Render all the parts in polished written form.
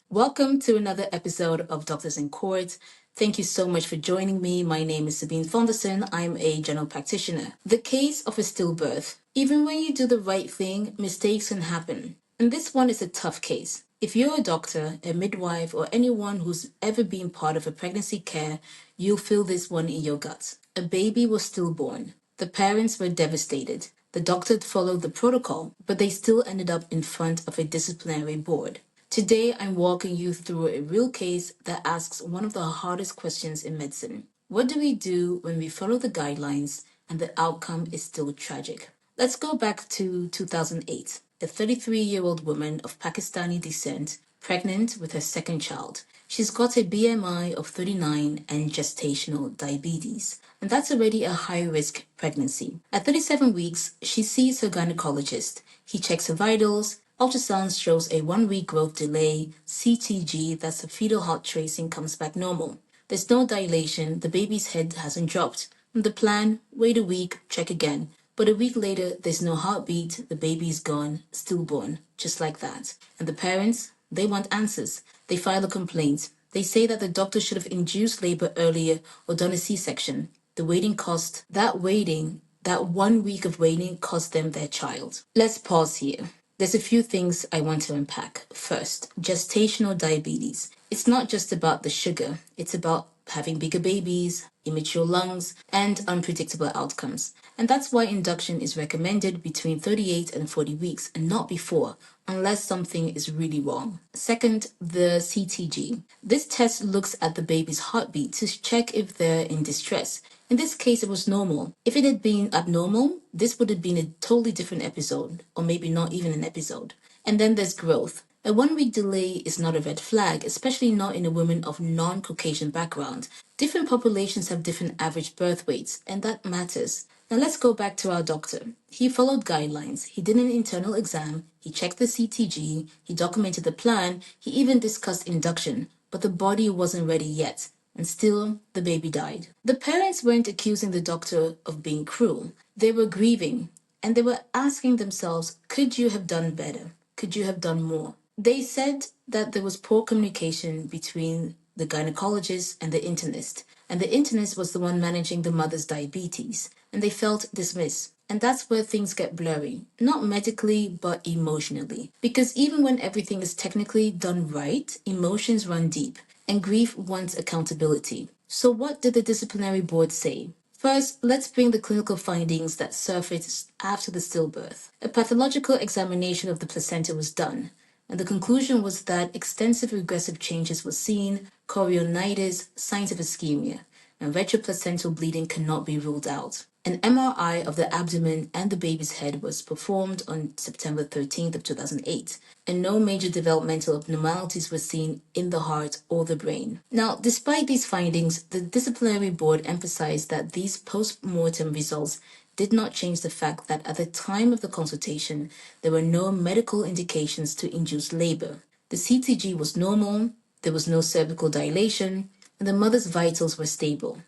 Welcome to another episode of Doctors in Court. Thank you so much for joining me. My name is Sabine Fonderson. I'm a general practitioner. The case of a stillbirth. Even when you do the right thing, mistakes can happen. And this one is a tough case. If you're a doctor, a midwife, or anyone who's ever been part of a pregnancy care, you'll feel this one in your guts. A baby was stillborn. The parents were devastated. The doctor followed the protocol, but they still ended up in front of a disciplinary board. Today, I'm walking you through a real case that asks one of the hardest questions in medicine. What do we do when we follow the guidelines and the outcome is still tragic? Let's go back to 2008. A 33-year-old woman of Pakistani descent, pregnant with her second child. She's got a BMI of 39 and gestational diabetes, and that's already a high-risk pregnancy. At 37 weeks, she sees her gynecologist. He checks her vitals. Ultrasound shows a 1-week growth delay. CTG, that's a fetal heart tracing, comes back normal. There's no dilation. The baby's head hasn't dropped. The plan, wait a week, check again. But a week later, there's no heartbeat, the baby's gone, stillborn, just like that. And the parents, they want answers. They file a complaint. They say that the doctor should have induced labor earlier or done a C-section. The waiting cost, that 1 week of waiting cost them their child. Let's pause here. There's a few things I want to unpack. First, gestational diabetes. It's not just about the sugar, it's about having bigger babies, immature lungs, and unpredictable outcomes. And that's why induction is recommended between 38 and 40 weeks and not before, unless something is really wrong. Second, the CTG. This test looks at the baby's heartbeat to check if they're in distress. In this case, it was normal. If it had been abnormal, this would have been a totally different episode, or maybe not even an episode. And then there's growth. A 1-week delay is not a red flag, especially not in a woman of non-Caucasian background. Different populations have different average birth weights, and that matters. Now let's go back to our doctor. He followed guidelines. He did an internal exam. He checked the CTG. He documented the plan. He even discussed induction, but the body wasn't ready yet. And still, the baby died. The parents weren't accusing the doctor of being cruel. They were grieving, and they were asking themselves, could you have done better? Could you have done more? They said that there was poor communication between the gynecologist and the internist, and the internist was the one managing the mother's diabetes, and they felt dismissed. And that's where things get blurry, not medically, but emotionally. Because even when everything is technically done right, emotions run deep, and grief wants accountability. So what did the disciplinary board say? First, let's bring the clinical findings that surfaced after the stillbirth. A pathological examination of the placenta was done, and the conclusion was that extensive regressive changes were seen, chorionitis, signs of ischemia, and retroplacental bleeding cannot be ruled out. An MRI of the abdomen and the baby's head was performed on September 13th of 2008, and no major developmental abnormalities were seen in the heart or the brain. Now, despite these findings, the disciplinary board emphasized that these post-mortem results did not change the fact that at the time of the consultation, there were no medical indications to induce labor. The CTG was normal, there was no cervical dilation, and the mother's vitals were stable.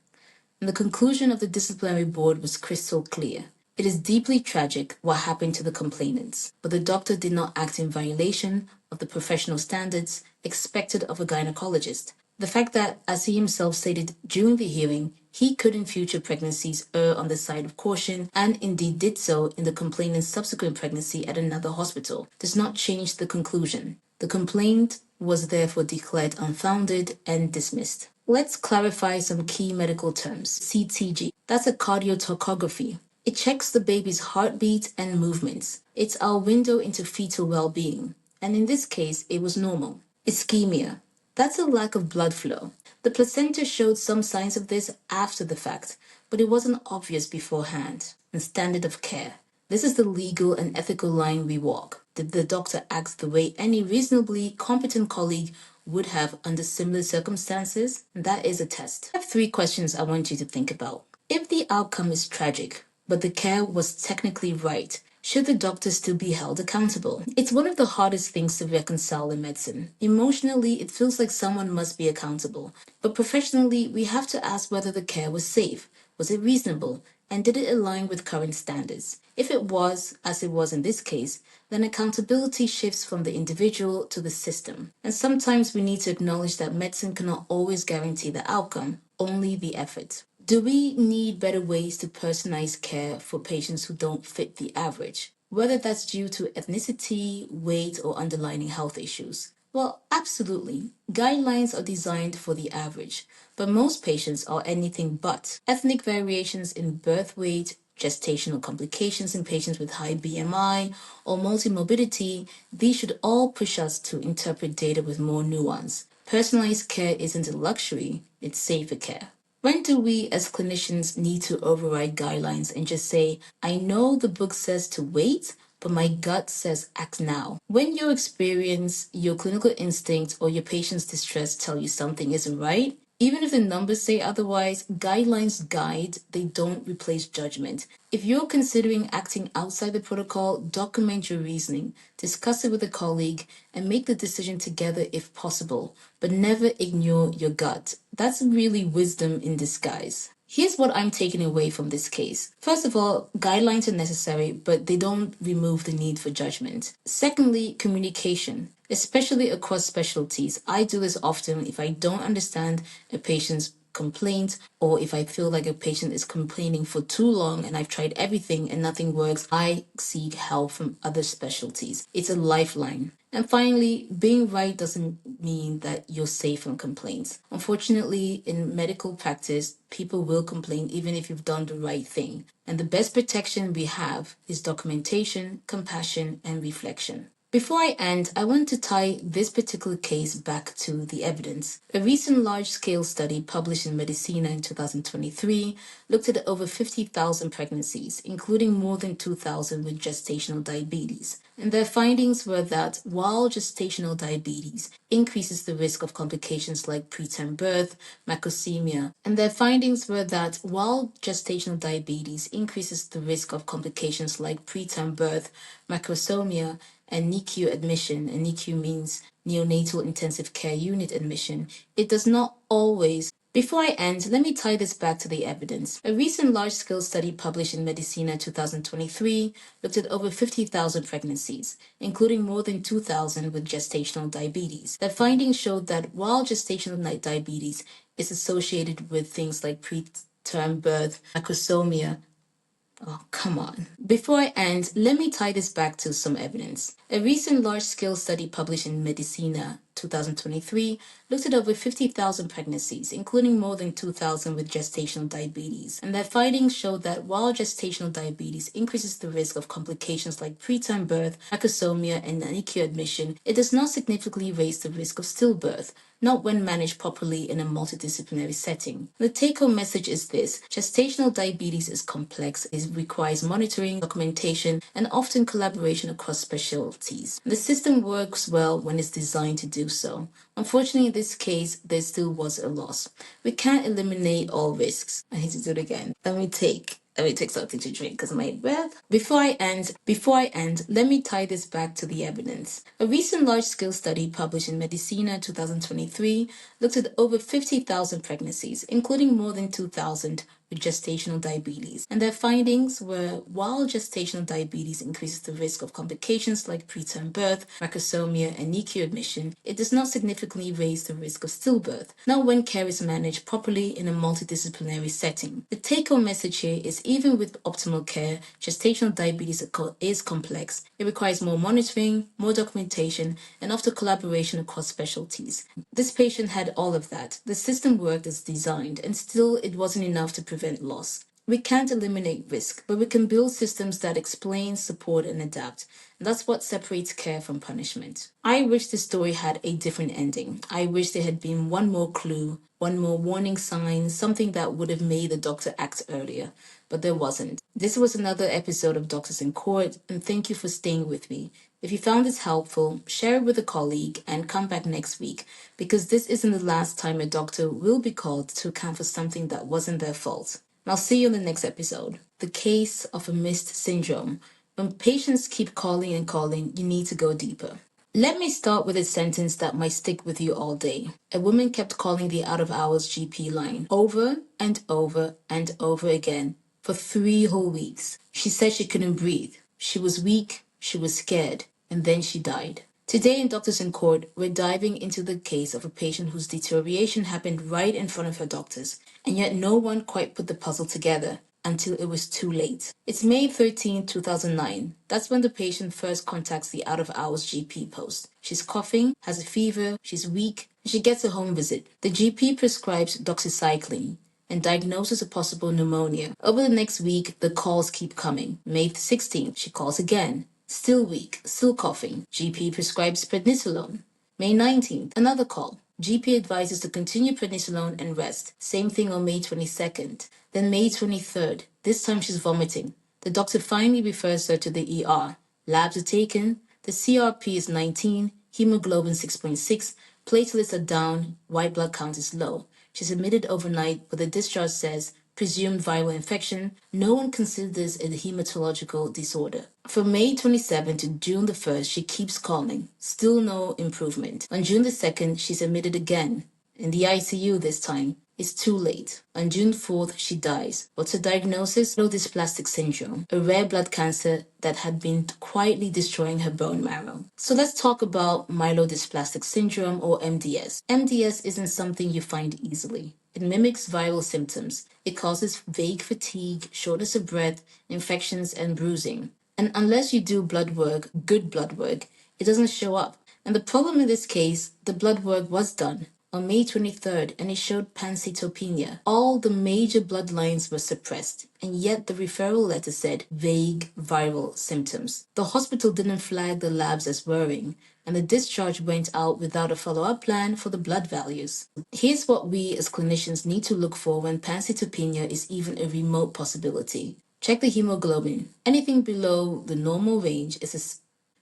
And the conclusion of the disciplinary board was crystal clear. It is deeply tragic what happened to the complainants, but the doctor did not act in violation of the professional standards expected of a gynecologist. The fact that, as he himself stated during the hearing, he could in future pregnancies err on the side of caution, and indeed did so in the complainant's subsequent pregnancy at another hospital, does not change the conclusion. The complaint was therefore declared unfounded and dismissed. Let's clarify some key medical terms. CTG, that's a cardiotocography. It checks the baby's heartbeat and movements. It's our window into fetal well-being, and in this case, it was normal. Ischemia, that's a lack of blood flow. The placenta showed some signs of this after the fact, but it wasn't obvious beforehand. And standard of care. This is the legal and ethical line we walk. Did the doctor act the way any reasonably competent colleague would have under similar circumstances? That is a test. I have 3 questions I want you to think about. If the outcome is tragic, but the care was technically right, should the doctor still be held accountable? It's one of the hardest things to reconcile in medicine. Emotionally, it feels like someone must be accountable. But professionally, we have to ask whether the care was safe. Was it reasonable? And did it align with current standards? If it was, as it was in this case, then accountability shifts from the individual to the system. And sometimes we need to acknowledge that medicine cannot always guarantee the outcome, only the effort. Do we need better ways to personalize care for patients who don't fit the average? Whether that's due to ethnicity, weight, or underlying health issues. Well, absolutely. Guidelines are designed for the average, but most patients are anything but. Ethnic variations in birth weight, gestational complications in patients with high BMI, or multimorbidity, these should all push us to interpret data with more nuance. Personalized care isn't a luxury, it's safer care. When do we as clinicians need to override guidelines and just say, I know the book says to wait, but my gut says act now? When your experience, your clinical instinct, or your patient's distress tell you something isn't right, even if the numbers say otherwise, guidelines guide, they don't replace judgment. If you're considering acting outside the protocol, document your reasoning, discuss it with a colleague, and make the decision together if possible, but never ignore your gut. That's really wisdom in disguise. Here's what I'm taking away from this case. First of all, guidelines are necessary, but they don't remove the need for judgment. Secondly, communication, especially across specialties. I do this often if I don't understand a patient's complaint, or if I feel like a patient is complaining for too long and I've tried everything and nothing works, I seek help from other specialties. It's a lifeline. And finally, being right doesn't mean that you're safe from complaints. Unfortunately, in medical practice, people will complain even if you've done the right thing. And the best protection we have is documentation, compassion, and reflection. Before I end, I want to tie this particular case back to the evidence. A recent large-scale study published in Medicina in 2023 looked at over 50,000 pregnancies, including more than 2,000 with gestational diabetes. And their findings were that while gestational diabetes increases the risk of complications like preterm birth, macrosomia, and their findings were that while gestational diabetes increases the risk of complications like preterm birth, macrosomia, and NICU admission, and NICU means neonatal intensive care unit admission, it does not always. Before I end, let me tie this back to the evidence. A recent large-scale study published in Medicina 2023 looked at over 50,000 pregnancies, including more than 2,000 with gestational diabetes. The findings showed that while gestational diabetes is associated with things like preterm birth, macrosomia, oh, come on. Before I end, let me tie this back to some evidence. A recent large-scale study published in Medicina 2023 looked at over 50,000 pregnancies, including more than 2,000 with gestational diabetes. And their findings showed that while gestational diabetes increases the risk of complications like preterm birth, macrosomia, and NICU admission, it does not significantly raise the risk of stillbirth, not when managed properly in a multidisciplinary setting. The take-home message is this: gestational diabetes is complex, it requires monitoring, documentation, and often collaboration across specialties. The system works well when it's designed to do so. Unfortunately, in this case, there still was a loss. We can't eliminate all risks. I need to do it again. Let me take something to drink because my breath. Before I end, let me tie this back to the evidence. A recent large-scale study published in Medicina 2023 looked at over 50,000 pregnancies, including more than 2,000 with gestational diabetes. And their findings were while gestational diabetes increases the risk of complications like preterm birth, macrosomia, and NICU admission, it does not significantly raise the risk of stillbirth, not when care is managed properly in a multidisciplinary setting. The take-home message here is even with optimal care, gestational diabetes is complex. It requires more monitoring, more documentation, and often collaboration across specialties. This patient had all of that. The system worked as designed, and still it wasn't enough to prevent loss. We can't eliminate risk, but we can build systems that explain, support, and adapt. And that's what separates care from punishment. I wish the story had a different ending. I wish there had been one more clue, one more warning sign, something that would have made the doctor act earlier. But there wasn't. This was another episode of Doctors in Court, and thank you for staying with me. If you found this helpful, share it with a colleague and come back next week, because this isn't the last time a doctor will be called to account for something that wasn't their fault. And I'll see you in the next episode. The case of a missed syndrome. When patients keep calling and calling, you need to go deeper. Let me start with a sentence that might stick with you all day. A woman kept calling the out-of-hours GP line over and over and over again, for 3 whole weeks. She said she couldn't breathe. She was weak, she was scared, and then she died. Today in Doctors in Court, we're diving into the case of a patient whose deterioration happened right in front of her doctors, and yet no one quite put the puzzle together until it was too late. It's May 13, 2009. That's when the patient first contacts the out-of-hours GP post. She's coughing, has a fever, she's weak, and she gets a home visit. The GP prescribes doxycycline and diagnoses a possible pneumonia. Over the next week, the calls keep coming. May 16th, she calls again. Still weak, still coughing. GP prescribes prednisolone. May 19th, another call. GP advises to continue prednisolone and rest. Same thing on May 22nd. Then May 23rd, this time she's vomiting. The doctor finally refers her to the ER. Labs are taken. The CRP is 19, hemoglobin 6.6, platelets are down, white blood count is low. She's admitted overnight, but the discharge says presumed viral infection. No one considers it a hematological disorder. From May 27 to June the 1st, she keeps calling. Still no improvement. On June the 2nd, she's admitted again. In the ICU this time. It's too late. On June 4th, she dies. What's her diagnosis? Myelodysplastic syndrome, a rare blood cancer that had been quietly destroying her bone marrow. So let's talk about myelodysplastic syndrome, or MDS. MDS isn't something you find easily. It mimics viral symptoms. It causes vague fatigue, shortness of breath, infections, and bruising. And unless you do blood work, good blood work, it doesn't show up. And the problem in this case, the blood work was done on May 23rd, and it showed pancytopenia. All the major blood lines were suppressed, and yet the referral letter said vague viral symptoms. The hospital didn't flag the labs as worrying, and the discharge went out without a follow-up plan for the blood values. Here's what we as clinicians need to look for when pancytopenia is even a remote possibility. Check the hemoglobin. Anything below the normal range is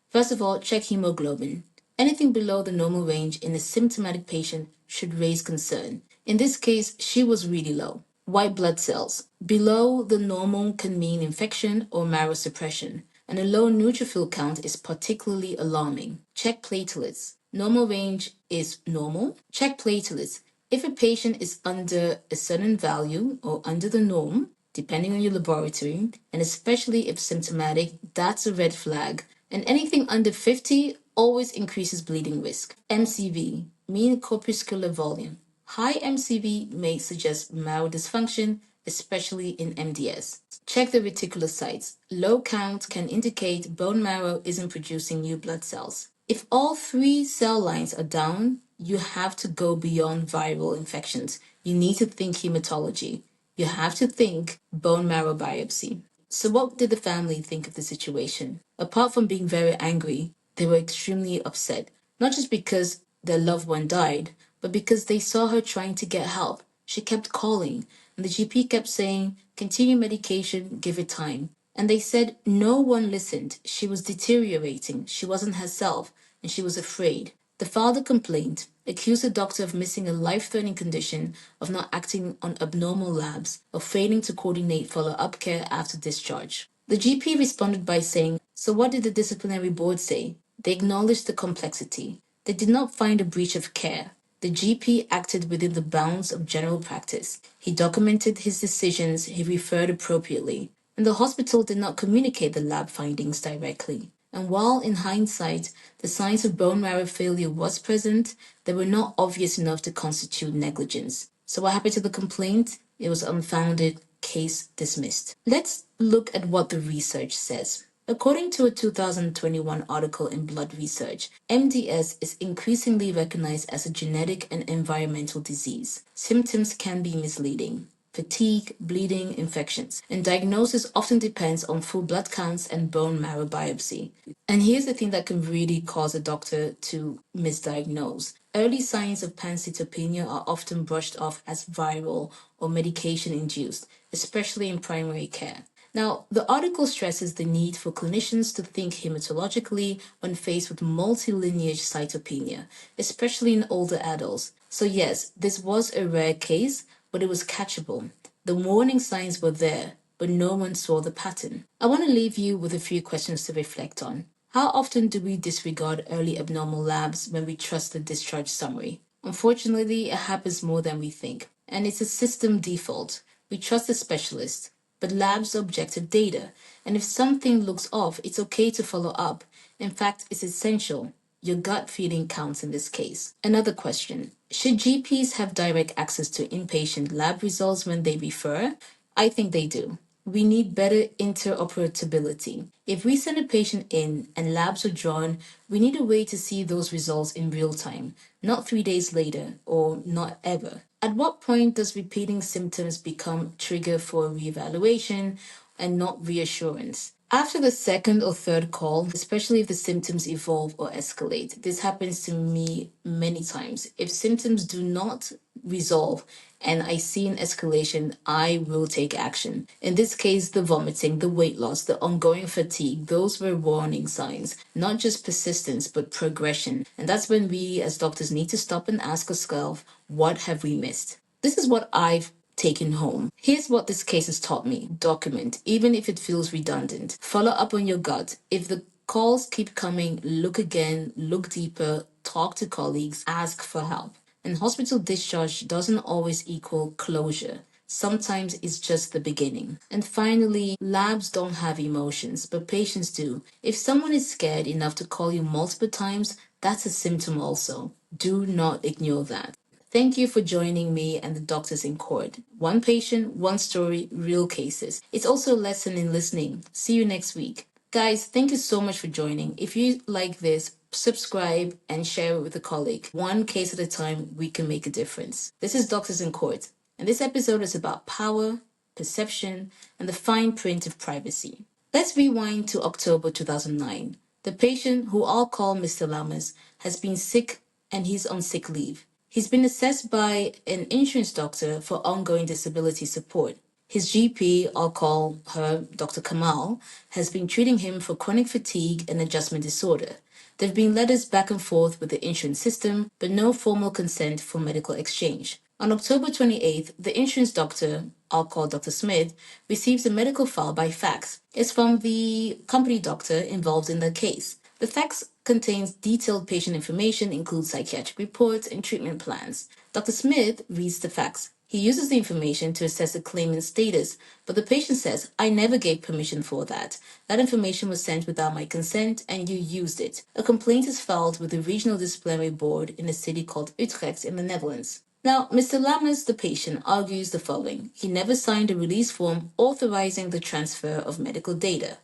First of all, check hemoglobin. Anything below the normal range in a symptomatic patient should raise concern. In this case, she was really low. White blood cells. Below the normal can mean infection or marrow suppression, and a low neutrophil count is particularly alarming. Check platelets. Normal range is normal. Check platelets. If a patient is under a certain value or under the norm, depending on your laboratory, and especially if symptomatic, that's a red flag. And anything under 50 always increases bleeding risk. MCV, mean corpuscular volume. High MCV may suggest marrow dysfunction, especially in MDS. Check the reticulocytes. Low count can indicate bone marrow isn't producing new blood cells. If all 3 cell lines are down, you have to go beyond viral infections. You need to think hematology. You have to think bone marrow biopsy. So what did the family think of the situation? Apart from being very angry, they were extremely upset, not just because their loved one died, but because they saw her trying to get help. She kept calling, and the GP kept saying, continue medication, give it time. And they said no one listened. She was deteriorating, she wasn't herself, and she was afraid. The father complained, accused the doctor of missing a life-threatening condition, of not acting on abnormal labs, of failing to coordinate follow-up care after discharge. The GP responded by saying, so what did the disciplinary board say? They acknowledged the complexity. They did not find a breach of care. The GP acted within the bounds of general practice. He documented his decisions, he referred appropriately, and the hospital did not communicate the lab findings directly. And while in hindsight, the signs of bone marrow failure was present, they were not obvious enough to constitute negligence. So what happened to the complaint? It was unfounded, case dismissed. Let's look at what the research says. According to a 2021 article in Blood Research, MDS is increasingly recognized as a genetic and environmental disease. Symptoms can be misleading. Fatigue, bleeding, infections, and diagnosis often depends on full blood counts and bone marrow biopsy. And here's the thing that can really cause a doctor to misdiagnose. Early signs of pancytopenia are often brushed off as viral or medication-induced, especially in primary care. Now, the article stresses the need for clinicians to think hematologically when faced with multilineage cytopenia, especially in older adults. So yes, this was a rare case, but it was catchable. The warning signs were there, but no one saw the pattern. I want to leave you with a few questions to reflect on. How often do we disregard early abnormal labs when we trust the discharge summary? Unfortunately, it happens more than we think, and it's a system default. We trust the specialist, but labs are objective data. And if something looks off, it's okay to follow up. In fact, it's essential. Your gut feeling counts in this case. Another question: should GPs have direct access to inpatient lab results when they refer? I think they do. We need better interoperability. If we send a patient in and labs are drawn, we need a way to see those results in real time, not 3 days later or not ever. At what point does repeating symptoms become trigger for reevaluation and not reassurance? After the second or third call, especially if the symptoms evolve or escalate, this happens to me many times. If symptoms do not resolve and I see an escalation, I will take action. In this case, the vomiting, the weight loss, the ongoing fatigue, those were warning signs, not just persistence, but progression. And that's when we as doctors need to stop and ask ourselves, what have we missed? This is what I've taken home. Here's what this case has taught me: document, even if it feels redundant. Follow up on your gut. If the calls keep coming, look again, look deeper, talk to colleagues, ask for help. And hospital discharge doesn't always equal closure. Sometimes it's just the beginning. And finally, labs don't have emotions, but patients do. If someone is scared enough to call you multiple times, that's a symptom also. Do not ignore that. Thank you for joining me and the Doctors in Court. One patient, one story, real cases. It's also a lesson in listening. See you next week. Guys, thank you so much for joining. If you like this, subscribe and share it with a colleague. One case at a time, we can make a difference. This is Doctors in Court, and this episode is about power, perception, and the fine print of privacy. Let's rewind to October 2009. The patient, who I'll call Mr. Lammers, has been sick and he's on sick leave. He's been assessed by an insurance doctor for ongoing disability support. His GP, I'll call her Dr. Kamal, has been treating him for chronic fatigue and adjustment disorder. There have been letters back and forth with the insurance system, but no formal consent for medical exchange. On October 28th, the insurance doctor, I'll call Dr. Smith, receives a medical file by fax. It's from the company doctor involved in the case. The fax contains detailed patient information, includes psychiatric reports and treatment plans. Dr. Smith reads the fax. He uses the information to assess the claimant's status, but the patient says, "I never gave permission for that. That information was sent without my consent and you used it." A complaint is filed with the Regional Disciplinary Board in a city called Utrecht in the Netherlands. Now, Mr. Lammers, the patient, argues the following: he never signed a release form authorizing the transfer of medical data.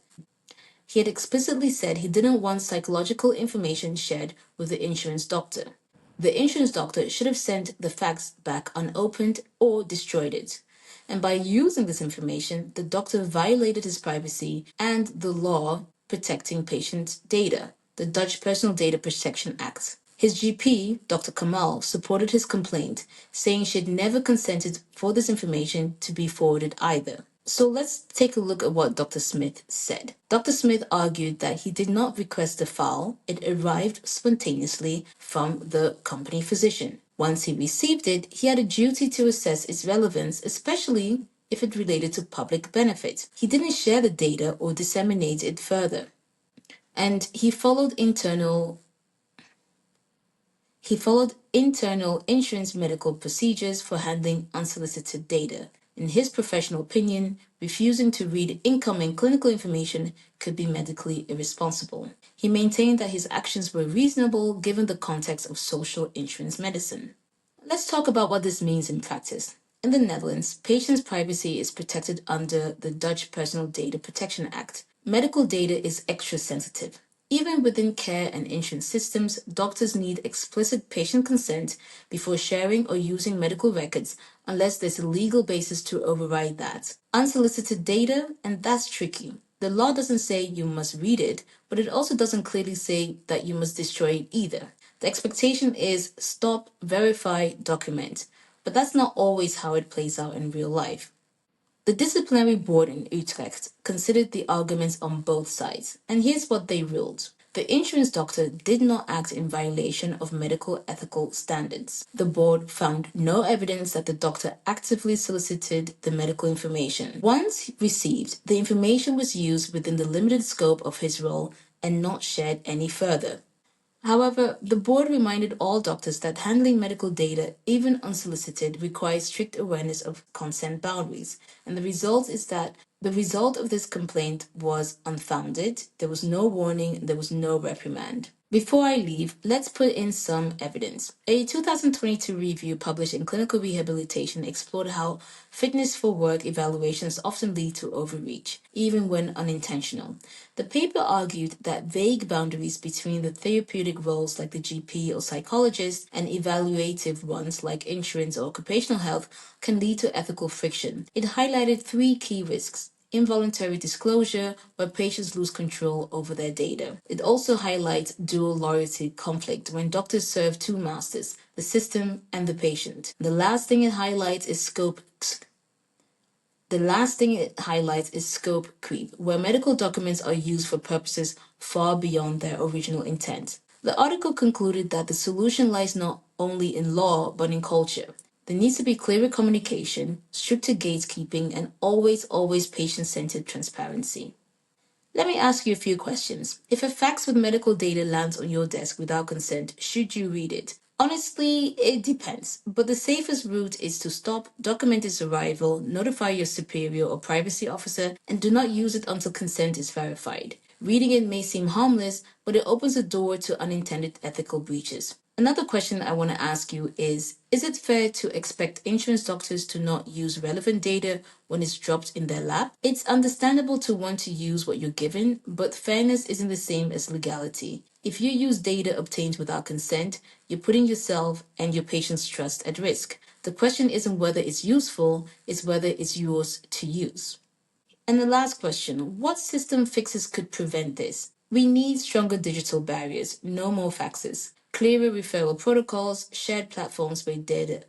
He had explicitly said he didn't want psychological information shared with the insurance doctor. The insurance doctor should have sent the fax back unopened or destroyed it. And by using this information, the doctor violated his privacy and the law protecting patient data, the Dutch Personal Data Protection Act. His GP, Dr. Kamal, supported his complaint, saying she had never consented for this information to be forwarded either. So let's take a look at what Dr. Smith said. Dr. Smith argued that he did not request the file. It arrived spontaneously from the company physician. Once he received it, he had a duty to assess its relevance, especially if it related to public benefit. He didn't share the data or disseminate it further. And he followed internal insurance medical procedures for handling unsolicited data. In his professional opinion, refusing to read incoming clinical information could be medically irresponsible. He maintained that his actions were reasonable given the context of social insurance medicine. Let's talk about what this means in practice. In the Netherlands, patients' privacy is protected under the Dutch Personal Data Protection Act. Medical data is extra sensitive. Even within care and insurance systems, doctors need explicit patient consent before sharing or using medical records unless there's a legal basis to override that. Unsolicited data, and that's tricky. The law doesn't say you must read it, but it also doesn't clearly say that you must destroy it either. The expectation is stop, verify, document. But that's not always how it plays out in real life. The disciplinary board in Utrecht considered the arguments on both sides, and here's what they ruled. The insurance doctor did not act in violation of medical ethical standards. The board found no evidence that the doctor actively solicited the medical information. Once received, the information was used within the limited scope of his role and not shared any further. However, the board reminded all doctors that handling medical data, even unsolicited, requires strict awareness of consent boundaries. And the result of this complaint was unfounded. There was no warning, there was no reprimand. Before I leave, let's put in some evidence. A 2022 review published in Clinical Rehabilitation explored how fitness for work evaluations often lead to overreach, even when unintentional. The paper argued that vague boundaries between the therapeutic roles like the GP or psychologist and evaluative ones like insurance or occupational health can lead to ethical friction. It highlighted three key risks: involuntary disclosure, where patients lose control over their data. It also highlights dual loyalty conflict when doctors serve two masters, the system and the patient. The last thing it highlights is scope creep, where medical documents are used for purposes far beyond their original intent. The article concluded that the solution lies not only in law, but in culture. There needs to be clearer communication, stricter gatekeeping, and always patient-centered transparency. Let me ask you a few questions. If a fax with medical data lands on your desk without consent, should you read it? Honestly, it depends, but the safest route is to stop, document its arrival, notify your superior or privacy officer, and do not use it until consent is verified. Reading it may seem harmless, but it opens the door to unintended ethical breaches. Another question I want to ask you is it fair to expect insurance doctors to not use relevant data when it's dropped in their lap? It's understandable to want to use what you're given, but fairness isn't the same as legality. If you use data obtained without consent, you're putting yourself and your patient's trust at risk. The question isn't whether it's useful, it's whether it's yours to use. And the last question, what system fixes could prevent this? We need stronger digital barriers, no more faxes, clearer referral protocols, shared platforms where data.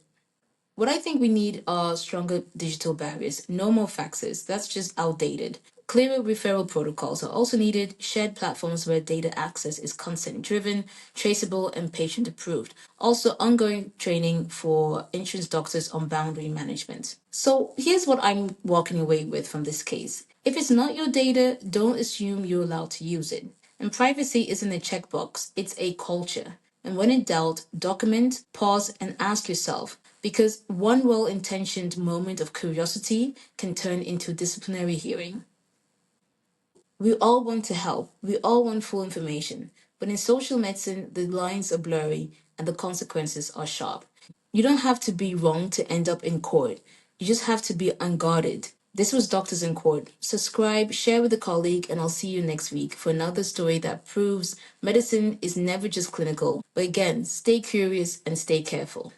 What I think we need are stronger digital barriers, no more faxes. That's just outdated. Clearer referral protocols are also needed, shared platforms where data access is consent driven, traceable, and patient approved. Also, ongoing training for insurance doctors on boundary management. So, here's what I'm walking away with from this case. If it's not your data, don't assume you're allowed to use it. And privacy isn't a checkbox, it's a culture. And when in doubt, document, pause, and ask yourself, because one well intentioned moment of curiosity can turn into a disciplinary hearing. We all want to help, we all want full information, but in social medicine, the lines are blurry and the consequences are sharp. You don't have to be wrong to end up in court, you just have to be unguarded. This was Doctors in Court. Subscribe, share with a colleague, and I'll see you next week for another story that proves medicine is never just clinical. But again, stay curious and stay careful.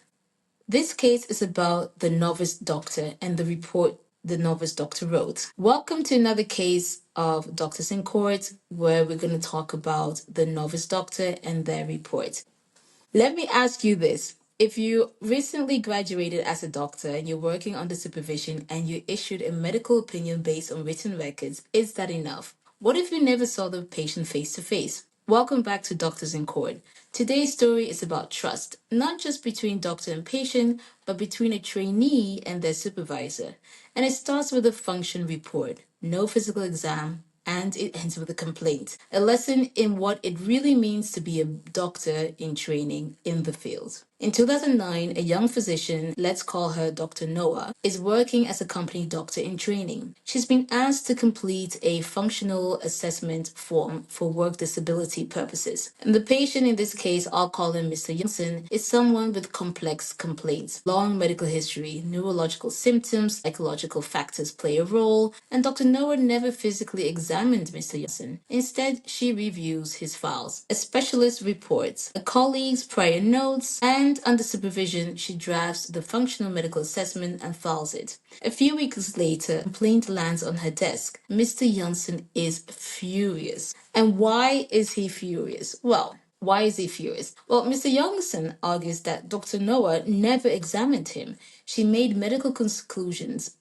This case is about the novice doctor and the report the novice doctor wrote. Welcome to another case of Doctors in Court, where we're going to talk about the novice doctor and their report. Let me ask you this. If you recently graduated as a doctor and you're working under supervision and you issued a medical opinion based on written records, is that enough? What if you never saw the patient face to face? Welcome back to Doctors in Court. Today's story is about trust, not just between doctor and patient, but between a trainee and their supervisor. And it starts with a function report, no physical exam, and it ends with a complaint. A lesson in what it really means to be a doctor in training in the field. In 2009, a young physician, let's call her Dr. Noah, is working as a company doctor in training. She's been asked to complete a functional assessment form for work disability purposes. And the patient in this case, I'll call him Mr. Johnson, is someone with complex complaints, long medical history, neurological symptoms, psychological factors play a role, and Dr. Noah never physically examined Mr. Johnson. Instead, she reviews his files. A specialist reports, a colleague's prior notes, and under supervision, she drafts the functional medical assessment and files it. A few weeks later, a complaint lands on her desk. Mr. Johnson is furious. And why is he furious? Why is he furious? Well, Mr. Youngson argues that Dr. Noah never examined him. She made medical conclusions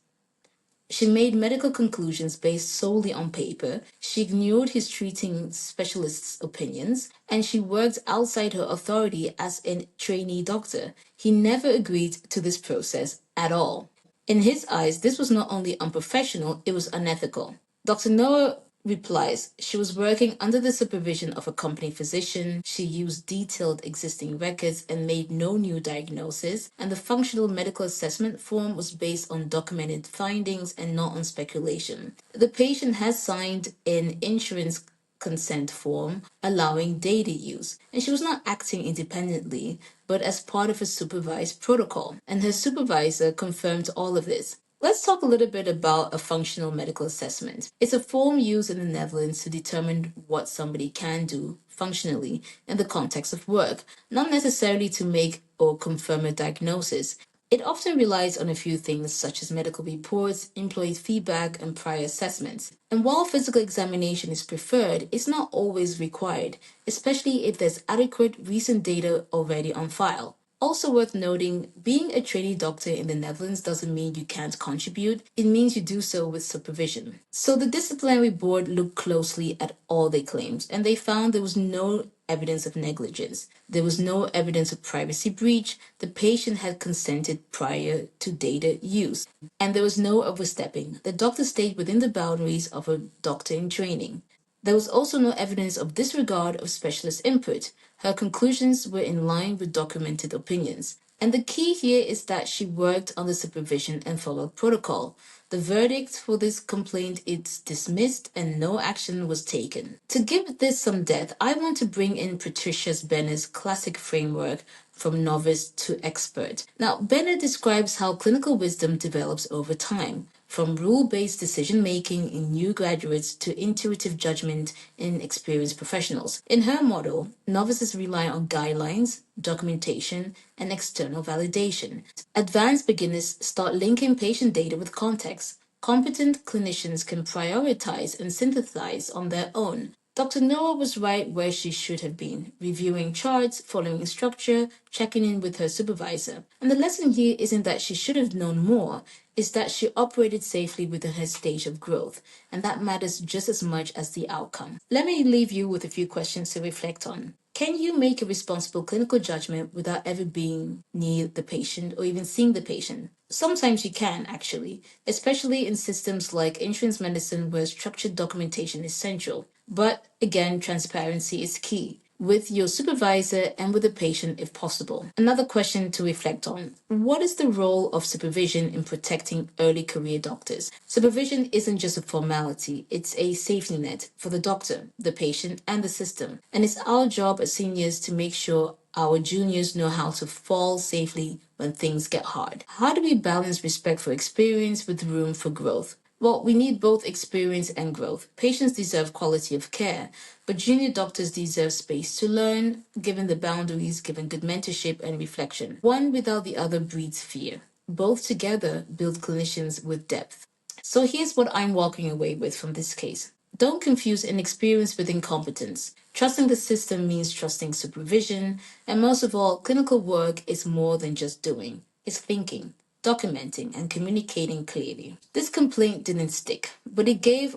based solely on paper. She ignored his treating specialist's opinions, and she worked outside her authority as a trainee doctor. He never agreed to this process at all. In his eyes, this was not only unprofessional, it was unethical. Dr. Noah replies, she was working under the supervision of a company physician. She used detailed existing records and made no new diagnosis. And the functional medical assessment form was based on documented findings and not on speculation. The patient has signed an insurance consent form allowing data use, and she was not acting independently, but as part of a supervised protocol. And her supervisor confirmed all of this. Let's talk a little bit about a functional medical assessment. It's a form used in the Netherlands to determine what somebody can do functionally in the context of work, not necessarily to make or confirm a diagnosis. It often relies on a few things such as medical reports, employee feedback, and prior assessments. And while physical examination is preferred, it's not always required, especially if there's adequate recent data already on file. Also worth noting, being a trainee doctor in the Netherlands doesn't mean you can't contribute, it means you do so with supervision. So the disciplinary board looked closely at all their claims, and they found there was no evidence of negligence. There was no evidence of privacy breach. The patient had consented prior to data use, and there was no overstepping. The doctor stayed within the boundaries of a doctor in training. There was also no evidence of disregard of specialist input. Her conclusions were in line with documented opinions. And the key here is that she worked under supervision and followed protocol. The verdict for this complaint is dismissed and no action was taken. To give this some depth, I want to bring in Patricia Benner's classic framework from novice to expert. Now, Benner describes how clinical wisdom develops over time, from rule-based decision-making in new graduates to intuitive judgment in experienced professionals. In her model, novices rely on guidelines, documentation, and external validation. Advanced beginners start linking patient data with context. Competent clinicians can prioritize and synthesize on their own. Dr. Noah was right where she should have been, reviewing charts, following structure, checking in with her supervisor. And the lesson here isn't that she should have known more, it's that she operated safely within her stage of growth, and that matters just as much as the outcome. Let me leave you with a few questions to reflect on. Can you make a responsible clinical judgment without ever being near the patient or even seeing the patient? Sometimes you can, actually, especially in systems like insurance medicine where structured documentation is central. But again, transparency is key with your supervisor and with the patient if possible. Another question to reflect on. What is the role of supervision in protecting early career doctors? Supervision isn't just a formality, it's a safety net for the doctor, the patient, and the system. And it's our job as seniors to make sure our juniors know how to fall safely when things get hard. How do we balance respect for experience with room for growth? Well, we need both experience and growth. Patients deserve quality of care, but junior doctors deserve space to learn, given the boundaries, given good mentorship and reflection. One without the other breeds fear. Both together build clinicians with depth. So here's what I'm walking away with from this case. Don't confuse inexperience with incompetence. Trusting the system means trusting supervision, and most of all, clinical work is more than just doing. It's thinking, documenting, and communicating clearly. This complaint didn't stick, but it gave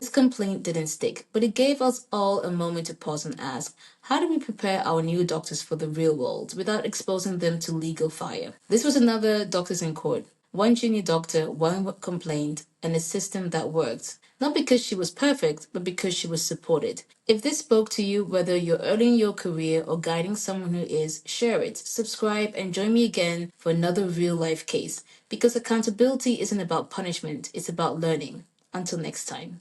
us all a moment to pause and ask, how do we prepare our new doctors for the real world without exposing them to legal fire? This was another Doctors in Court. One junior doctor, one complaint, and a system that worked. Not because she was perfect, but because she was supported. If this spoke to you, whether you're early in your career or guiding someone who is, share it, subscribe, and join me again for another real life case. Because accountability isn't about punishment, it's about learning. Until next time.